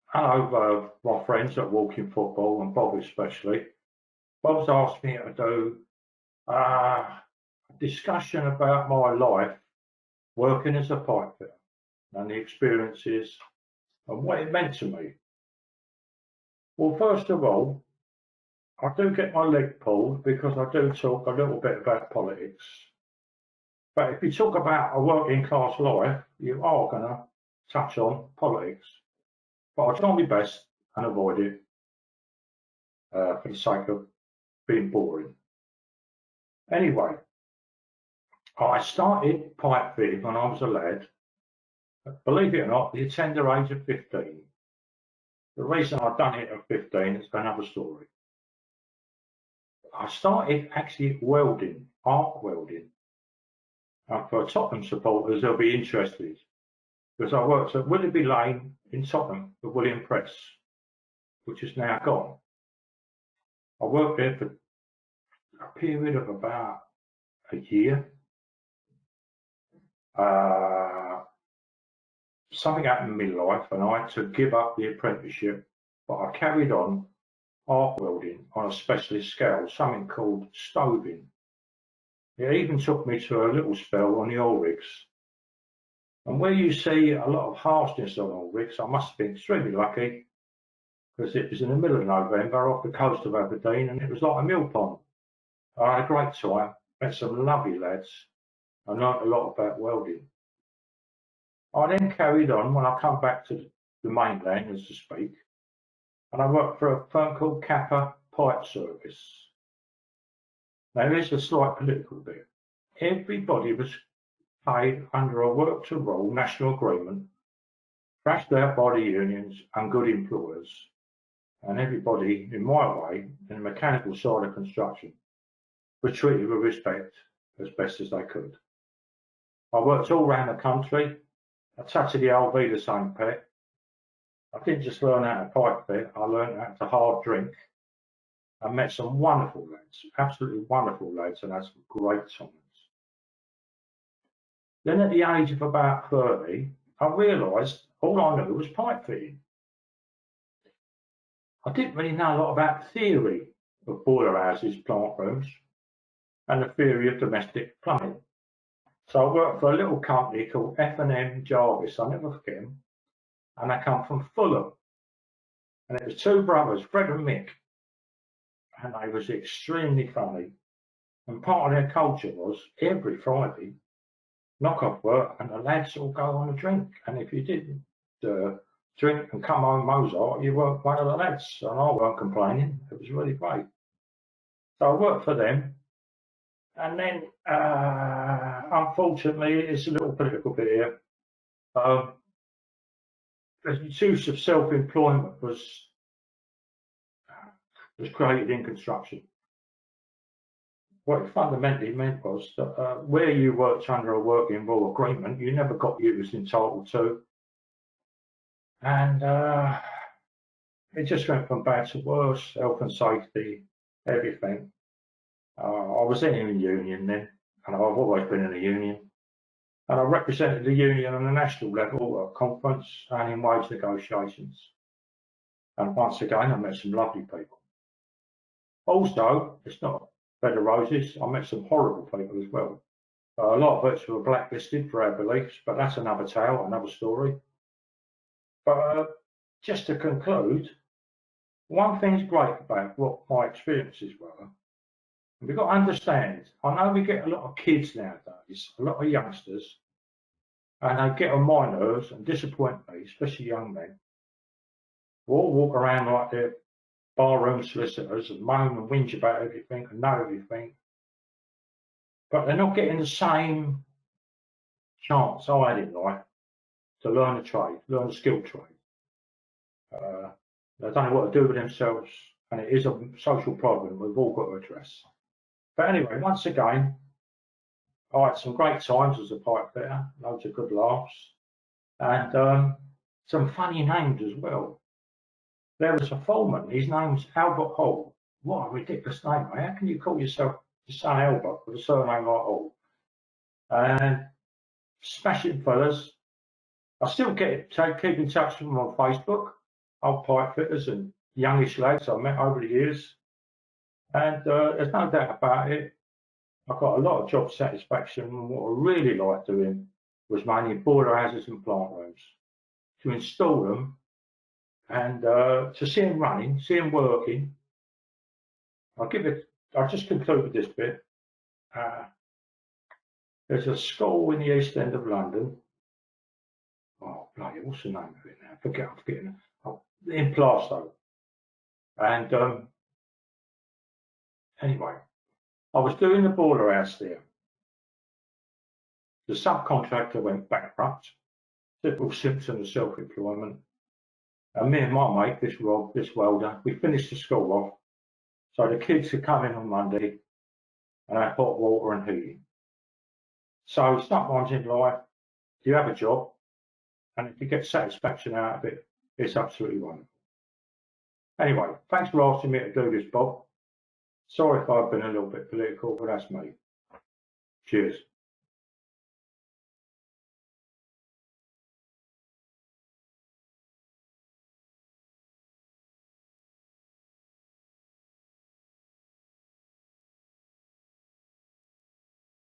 Hello, my friends at Walking Football, and Bob especially. Bob's asked me to do a discussion about my life working as a pipe fitter and the experiences and what it meant to me. Well, first of all, I do get my leg pulled because I do talk a little bit about politics. But if you talk about a working class life, you are going to touch on politics. But I'll try my best and avoid it for the sake of being boring. Anyway, I started pipe fitting when I was a lad. Believe it or not, the tender age of 15. The reason I've done it at 15 is another story. I started actually welding, arc welding. And for Tottenham supporters, they'll be interested because I worked at Willoughby Lane in Tottenham, the William Press, which is now gone. I worked there for a period of about a year. Something happened in my life and I had to give up the apprenticeship, but I carried on arc welding on a specialist scale, something called stoving. It even took me to a little spell on the oil rigs. And where you see a lot of harshness on oil rigs, I must have been extremely lucky because it was in the middle of November off the coast of Aberdeen and it was like a mill pond. I had a great time, met some lovely lads and learnt a lot about welding. I then carried on when I come back to the mainland, as to speak, and I worked for a firm called Kappa Pipe Service. Now here's a slight political bit. Everybody was paid under a work to rule national agreement, thrashed out by the unions and good employers, and everybody, in my way, in the mechanical side of construction, was treated with respect as best as they could. I worked all around the country. I touched the old Vida St. Pet. I didn't just learn how to pipe fit, I learned how to hard drink. I met some wonderful lads, absolutely wonderful lads, and had some great times. Then at the age of about 30, I realised all I knew was pipe fitting. I didn't really know a lot about the theory of boiler houses, plant rooms, and the theory of domestic plumbing. So I worked for a little company called F&M Jarvis, I'll never forget them, and they come from Fulham. And it was two brothers, Fred and Mick, and they was extremely funny. And part of their culture was every Friday, knock off work and the lads all go on a drink. And if you didn't drink and come home Mozart, you weren't one of the lads. And I weren't complaining, it was really great. So I worked for them. And then, unfortunately, it's a little political bit here. The use of self-employment was created in construction. What it fundamentally meant was that where you worked under a working rule agreement, you never got used entitled to. And it just went from bad to worse, health and safety, everything. I was in a union then, and I've always been in a union. And I represented the union on a national level at conference and in wage negotiations. And once again, I met some lovely people. Also, it's not a bed of roses, I met some horrible people as well. A lot of us were blacklisted for our beliefs, but that's another tale, another story. But just to conclude, one thing's great about what my experiences were. We've got to understand, I know we get a lot of kids nowadays, a lot of youngsters, and they get on my nerves and disappoint me, especially young men, who all walk around like they're barroom solicitors and moan and whinge about everything and know everything. But they're not getting the same chance I had in life to learn a trade, learn a skilled trade. They don't know what to do with themselves, and it is a social problem we've all got to address. But anyway, once again, I had some great times as a pipe fitter, loads of good laughs, and some funny names as well. There was a foreman, his name's Albert Hall. What a ridiculous name, mate. How can you call yourself your son Albert with a surname like Hall? And smashing fellas, I still keep in touch with them on Facebook, old pipe fitters and youngish lads I met over the years. And there's no doubt about it, I got a lot of job satisfaction, and what I really liked doing was mainly boiler houses and plant rooms. To install them and to see them running, see them working. I'll just conclude with this bit. There's a school in the East End of London. Oh, bloody, what's the name of it now? I'm forgetting. Oh, in Plaistow. And anyway, I was doing the boiler house there. The subcontractor went bankrupt. Typical symptom of self-employment. And me and my mate, this welder, we finished the school off. So the kids could come in on Monday and have hot water and heating. So sometimes in life, you have a job, and if you get satisfaction out of it, it's absolutely wonderful. Anyway, thanks for asking me to do this, Bob. Sorry if I've been a little bit political, but that's me. Cheers.